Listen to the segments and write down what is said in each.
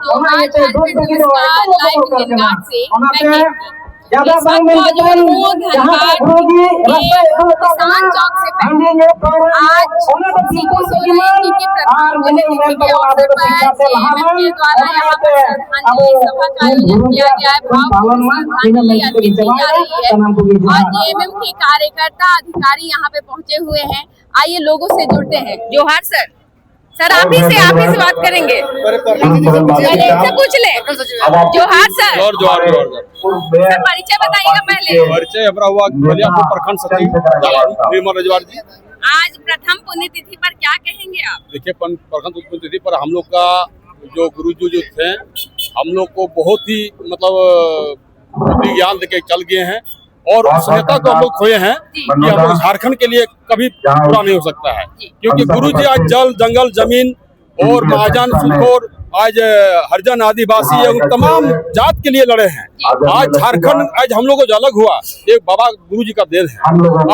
जोहार झारखंड नमस्कार live Indian guard से मैं इस वक्त मौजूद हूँ धनबाद के किसान चौक से आज शिबू सोरेन जी की प्रथम पुण्यतिथि के अवसर पर CMM के द्वारा यहाँ पर श्रद्धांजलि सभा का आयोजन किया गया है। भावपूर्ण श्रद्धांजलि अर्पित की जा रही है और JMM के कार्यकर्ता अधिकारी यहाँ पे पहुँचे हुए हैं। आइए लोगों से जुड़ते हैं। जोहार सर आप ही से बात करेंगे। से पूछ ले। जोहार सर। सर परिचय बताइएगा पहले। परिचय हमारा हुआ बलियापुर प्रखंड सचिव रजवार जी। आज प्रथम पुण्यतिथि पर क्या कहेंगे आप? देखिए प्रथम पुण्यतिथि पर हम लोग का जो गुरुजी जो थे हम लोग को बहुत ही मतलब ज्ञान देके चल गए हैं और उस नेता को हम लोग खोए हैं कि हम लोग झारखंड के लिए कभी पूरा नहीं हो सकता है, क्योंकि गुरुजी आज जल जंगल जमीन और महाजन सुखोर आज हरिजन आदिवासी एवं तमाम जात के लिए लड़े हैं। आज झारखंड आज हम लोग को जो अलग हुआ ये बाबा गुरुजी का देन है।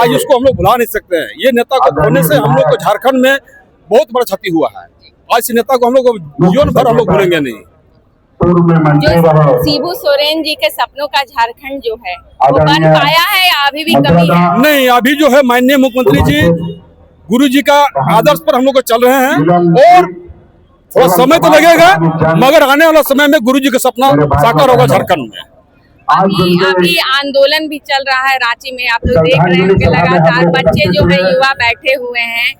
आज इसको हम लोग भुला नहीं सकते हैं। ये नेता को खोने से हम लोग को झारखंड में बहुत बड़ा क्षति हुआ है। आज इस नेता को हम लोग जीवन भर हम लोग भूलेंगे नहीं। जो शिबू सोरेन जी के सपनों का झारखंड जो है वो बन पाया है या अभी भी कमी है? नहीं, अभी जो है माननीय मुख्यमंत्री जी गुरुजी का आदर्श पर हम लोग चल रहे हैं और थोड़ा समय तो लगेगा मगर आने वाला समय में गुरुजी का सपना साकार होगा झारखंड में। अभी आंदोलन भी चल रहा है रांची में, आप लोग देख रहे होंगे लगातार बच्चे जो है युवा बैठे हुए हैं।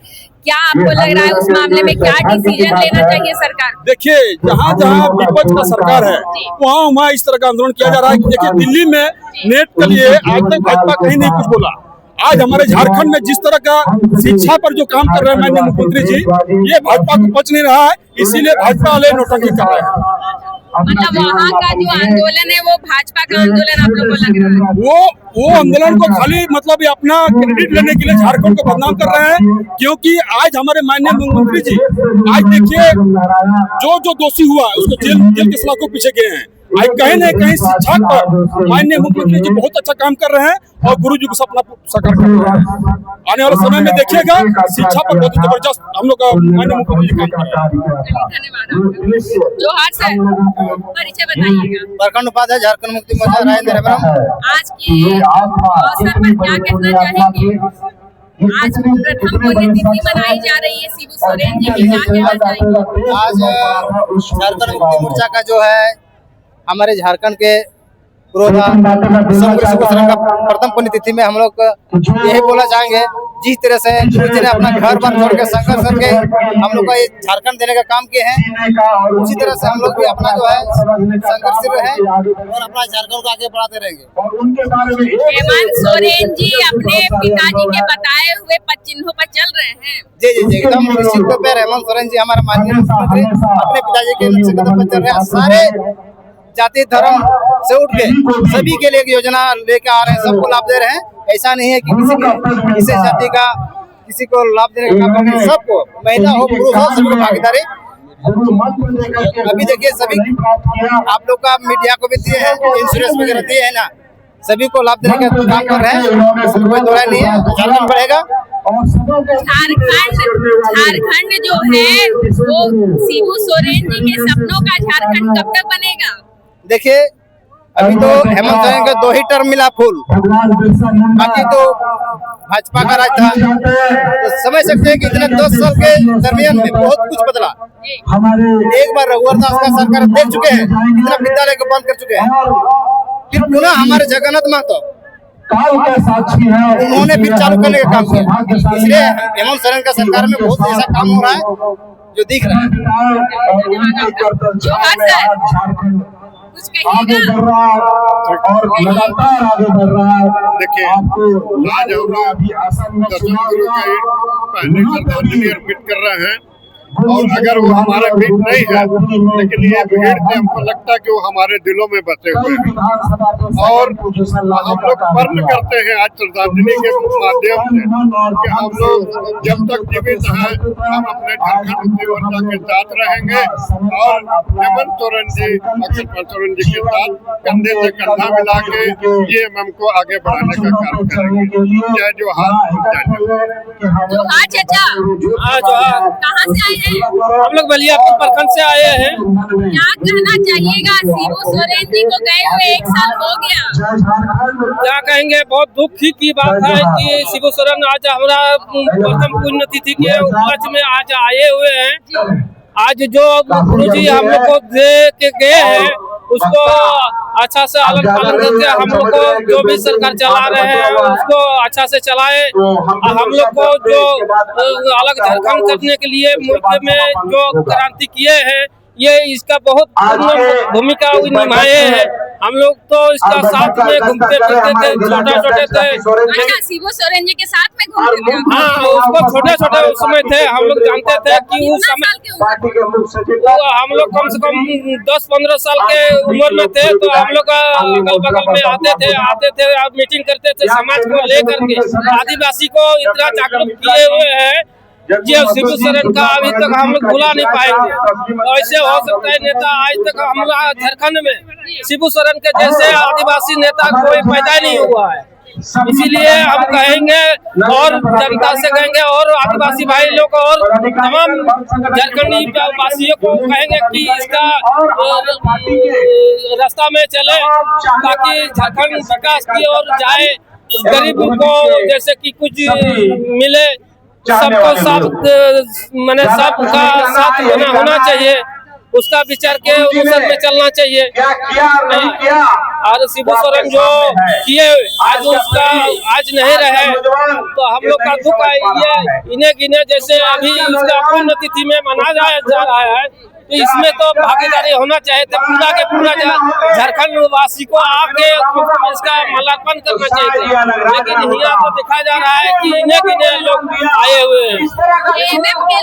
क्या आपको लग रहा है उस मामले में क्या डिसीजन लेना चाहिए सरकार? देखिए जहाँ जहाँ विपक्ष का सरकार है वहाँ इस तरह का आंदोलन किया जा रहा है। देखिए दिल्ली में नेट के लिए आज तक भाजपा कहीं नहीं कुछ बोला। आज हमारे झारखंड में जिस तरह का शिक्षा पर जो काम कर रहे हैं माननीय मुख्यमंत्री जी ये भाजपा को पच नहीं रहा है, इसीलिए भाजपा वाले नोटंकी कर रहे हैं। मतलब वहाँ का जो आंदोलन है वो भाजपा का आंदोलन आप लोगों को लग रहा है? वो आंदोलन को खाली मतलब अपना क्रेडिट लेने के लिए झारखंड को बदनाम कर रहे हैं, क्योंकि आज हमारे माननीय मुख्यमंत्री जी आज देखिए जो दोषी हुआ उसको जेल के सलाखों पीछे गए हैं। आज कहीं न कहीं शिक्षा पर माननीय मुख्यमंत्री जी बहुत अच्छा काम कर रहे हैं और गुरुजी को सपना साकार कर रहे हैं। आने वाले समय में देखिएगा शिक्षा पर बहुत जबरदस्त हम लोग का माननीय मुख्यमंत्री जी काम कर रहे हैं। धन्यवाद। जोहार सर, परिचय बताइएगा। प्रखंड उपाध्याय झारखंड मुक्ति मोर्चा राजेंद्र। आज के अवसर पर क्या कहना चाहेंगे? आज प्रथम पुण्यतिथि मनाई जा रही है शिबू सोरेन जी की, क्या कहना चाहेंगे? आज झारखंड मुक्ति मोर्चा का जो है हमारे झारखंड के पुरोधा शिबू सोरेन का प्रथम पुण्यतिथि में हम लोग यही बोलना चाहेंगे जिस तरह से गुरुजी ने अपना घर बार छोड़ के संघर्ष करके हम लोग को ये झारखंड देने का काम किए हैं, उसी तरह से हम लोग भी अपना जो है संघर्ष रहे और अपना झारखंड को आगे बढ़ाते रहेंगे। हेमंत सोरेन जी अपने पिताजी के बताए हुए पद चिन्हों पर चल रहे हैं। जी जी जी एकदम निश्चित तौर पर हेमंत सोरेन जी हमारे माननीय मुख्यमंत्री अपने पिताजी के लक्ष्य कदम पर चल रहे हैं। सारे जाति धर्म से उठ के सभी के लिए योजना लेकर आ रहे हैं, सबको लाभ दे रहे हैं। ऐसा नहीं है कि किसी जाति का किसी को लाभ देने का काम कर रहे हैं। सबको महिला हो पुरुष हो सबको भागीदारी। अभी देखिए सभी आप लोग का मीडिया को भी दिए हैं, इंश्योरेंस वगैरह दिए है ना, सभी को लाभ देने का काम कर रहे हैं। इसमें कोई दोहराई नहीं है, झारखंड बढ़ेगा। झारखंड जो है वो शिबू सोरेन जी के सपनों का झारखंड कब तक बनेगा? देखिए अभी तो हेमंत सोरेन का 2 ही टर्म मिला फुल, बाकी तो भाजपा का राज था। तो समझ सकते हैं कि इतने 10 साल के दरमियान में बहुत कुछ बदला। एक बार रघुवर दास का सरकार देख चुके हैं, इतना विद्यालय को बंद कर चुके हैं। फिर पुनः हमारे जगन्नाथ महतो उन्होंने फिर चालू करने का काम किया। इसलिए हेमंत सोरेन का सरकार में बहुत ऐसा काम हो रहा है जो दिख रहा है। आगे बढ़ रहा है और लगातार आगे बढ़ रहा है। देखिए आज हम लोग अभी आसाम में पहले श्रद्धांजलि अर्पित कर रहे हैं और अगर वो हमारे बीच नहीं है लेकिन ये भीड़ से हमको लगता है कि वो हमारे दिलों में बसे हुए हैं और हम लोग वर्ण करते हैं आज श्रद्धांजलि के माध्यम से कि हम लोग जब तक जीवित हैं हम अपने झारखंड मुक्ति मोर्चा के साथ रहेंगे और हेमंत सोरेन जी अखिल सोरेन जी के साथ कंधे से कंधा मिला के ये हमको आगे बढ़ाने का काम करेंगे। जय जोहार। जोहार चाचा, कहाँ से आए हैं? हम लोग बलियापुर प्रखंड से आए हैं। क्या कहना चाहिएगा? शिबू सोरेन जी को गए हुए 1 साल हो गया। क्या कहेंगे, बहुत दुख की बात है कि शिबू सोरेन आज हमारा प्रथम पुण्यतिथि के उपलक्ष्य में आज आए हुए हैं। आज जो गुरुजी हम लोग को दे के गए हैं उसको अच्छा से अलग पालन करके हम लोग को जो भी सरकार चला रहे हैं उसको अच्छा से चलाए। हम लोग को जो अलग झारखंड करने के लिए मुल्क में जो क्रांति किए हैं ये इसका बहुत भूमिका निभाए हैं। हम लोग तो इसका साथ में घूमते फिरते थे, छोटे थे। अच्छा, शिबू सोरेन जी के साथ में घूमते थे? हाँ, उसको छोटे उस समय थे। हम लोग जानते थे कि उस समय हम लोग कम से कम 10-15 साल के उम्र में थे। तो हम लोग अगल बगल में आते थे मीटिंग करते थे समाज को लेकर के। आदिवासी को इतना जागरूक किए हुए हैं कि शिबू सोरेन का अभी तक हम लोग भुला नहीं पाएंगे। ऐसे हो सकता है नेता आज तक हमारा झारखंड में शिबू सोरेन के जैसे आदिवासी नेता कोई पैदा नहीं हुआ है। इसीलिए हम कहेंगे और जनता से कहेंगे और आदिवासी भाई लोग और तमाम झारखंडी वासियों को कहेंगे कि इसका रास्ता में चले ताकि झारखंड विकास की ओर जाए। गरीबों को जैसे कि कुछ मिले, सबको मैंने सबका साथ होना चाहिए, उसका विचार के अनुसार में चलना चाहिए। और शिबू सोरेन जो किए आज उसका आज नहीं रहे तो हम लोग का दुख है। इन्हें गिने जैसे अभी उसका पुण्यतिथि में मनाया जा रहा है तो इसमें तो भागीदारी होना चाहिए था पूरा के पूरा झारखंड वासी को आके इसका माल्यार्पण करना चाहिए। लेकिन यहाँ तो देखा जा रहा है कि इन्हें गिने लोग आए हुए हैं। जेएमएम के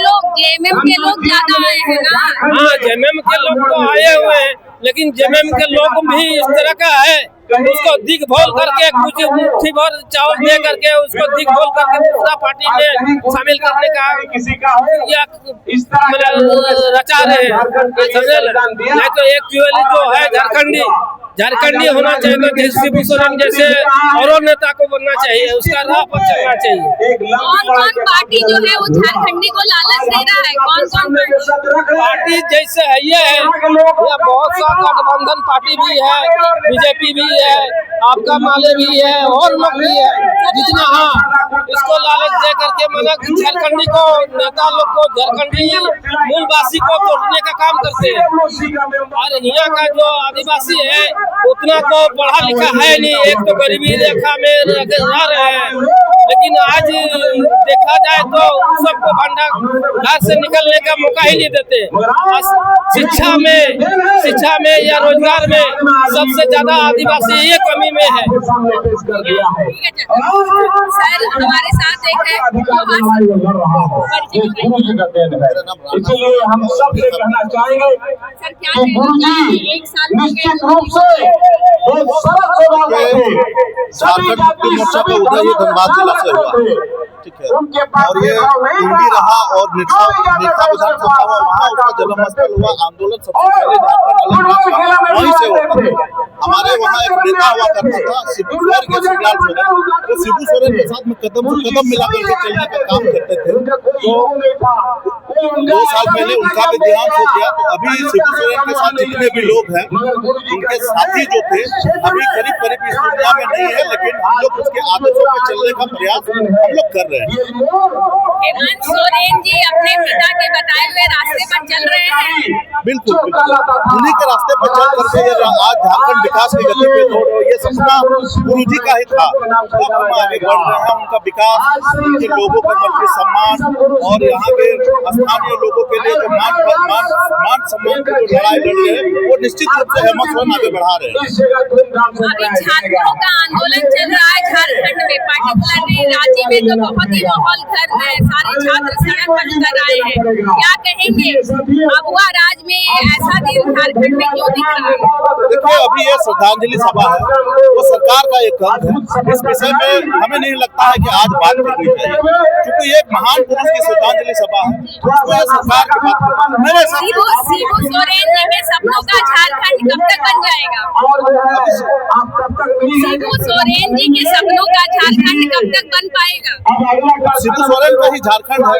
लोग ज्यादा आए हैं ना? हाँ, जेएमएम के लोग तो आए हुए हैं लेकिन जेएमएम के लोग भी इस तरह का है उसको दिग्भोल करके कुछ मुट्ठी भर चावल दे करके उसको दिग्भोल करके पूरा पार्टी में शामिल करने का रचा रहे हैं। नहीं तो एक्चुअली जो है झारखंडी होना चाहिए। तो शिबू सोरेन जैसे और नेता को बनना चाहिए, उसका राह पर चलना चाहिए। कौन पार्टी जो है वो झारखंडी को लालच दे रहा है? कौन पार्टी जैसे है ये है या बहुत सा गठबंधन पार्टी भी है, बीजेपी भी है, आपका माले भी है और लोग भी है जितना। हाँ, इसको लालच दे करके मतलब झारखंडी को नेता लोग को झारखंडी मूलवासी को तोड़ने का काम करते हैं। और यहाँ का जो आदिवासी है उतना तो पढ़ा लिखा है नहीं, एक तो गरीबी रेखा में रह रहे हैं। लेकिन आज देखा जाए तो सबको भंडार घर से निकलने का मौका ही नहीं देते। शिक्षा में या रोजगार में सबसे ज्यादा आदिवासी ये कमी में है। सर हमारे साथ एक है इसलिए हम सब से कहना चाहेंगे सर, क्या कहना 1 साल निश्चित रूप से एक सड़क होगा झारखंड मुक्ति मोर्चा का उदय ही धनबाद जिला से हुआ, ठीक है। और ये हिंदी रहा और नेता विधानसभा हुआ, वहाँ उसका जन्म स्थल हुआ। आंदोलन सबसे पहले झारखंड वहीं से हुआ। हमारे वहाँ एक नेता हुआ करता था शिबू सोरेन, तो शिबू सोरेन के साथ में कदम से कदम मिलाकर के चलने का काम करते थे। तो 2 साल पहले उनका भी देहांत हो गया। तो अभी शिबू सोरेन के साथ जितने भी लोग हैं उनके साथी जो थे अभी करीब इस दुनिया में नहीं है, लेकिन हम लोग उसके आदर्शों पर चलने का प्रयास हम लोग कर रहे हैं। हेमंत सोरेन जी अपने पिता के बताए हुए रास्ते पर चल रहे हैं। बिल्कुल उन्हीं के रास्ते पर चल करके आज झारखंड विकास की गति पे दौड़ रही है। ये सपना गुरुजी का ही था, अब हम आगे बढ़ रहे हैं। उनका विकास, उनके लोगों के प्रति सम्मान और यहाँ के स्थानीय लोगों के लिए जो मान सम्मान की जो लड़ाई लड़ रहे हैं वो निश्चित रूप से हेमंत सोरेन आगे बढ़ा रहे हैं। अभी छात्रों का आंदोलन चल रहा है झारखंड में, पार्टिकुलरली रांची में तो बहुत ही माहौल गर्म है, सारे छात्र सड़क पर उतर आए हैं। क्या कहेंगे अगुआ राज में ऐसा दिन झारखंड में क्यों दिख रहा है? देखिए, अभी ये ये श्रद्धांजलि सभा है वो सरकार का एक अंग है। इस विषय में हमें नहीं लगता है कि आज बात करनी चाहिए, क्योंकि ये एक महान पुरुष की श्रद्धांजलि सभा है, उसको ये सरकार की बात करना मेरे हिसाब से। शिबू सोरेन जी के सपनों का झारखंड कब तक बन जाएगा? शिबू सोरेन जी के सपनों का झारखंड कब तक बन पाएगा? शिबू सोरेन का ही झारखंड है,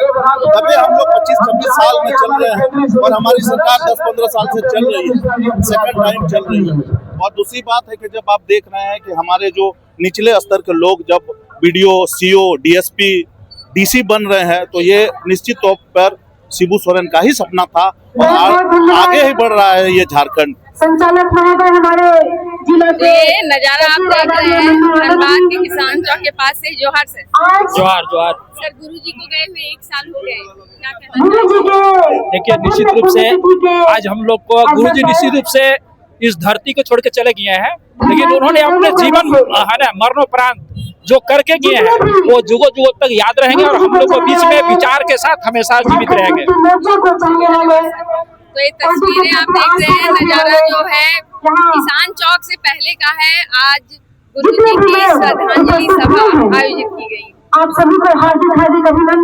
तभी हम लोग 25-26 साल में चल रहे हैं और हमारी सरकार 10-15 साल से चल रही है, सेकंड टाइम चल रही है। और दूसरी बात है कि जब आप देख रहे हैं कि हमारे जो निचले स्तर के लोग जब BDO, CO, DSP, DC बन रहे हैं, तो ये निश्चित तौर पर शिबू सोरेन का ही सपना था और आगे ही बढ़ रहा है ये झारखंड। संचालक महोदय हमारे जिले के ये नजारा आप देख रहे हैं धनबाद के किसान चौक के पास से। जोहार सर। जोहार जोहार। सर गुरुजी को गए हुए 1 साल हो गए, क्या कहना गुरुजी के देखिए, निश्चित रूप से आज हम लोग को गुरुजी निश्चित रूप से इस धरती को छोड़ के चले गए हैं, लेकिन उन्होंने अपने जीवन है ना मरणोपरांत जो करके गए हैं वो जुगों जुगों तक याद रहेंगे और हम लोग को बीच में विचार के साथ हमेशा जीवित रहेंगे। तो ये तस्वीरें आप देख रहे हैं, नजारा जो है किसान चौक से पहले का है। आज गुरुजी की श्रद्धांजलि सभा आयोजित की गई। आप सभी को हार्दिक हार्दिक अभिनंदन।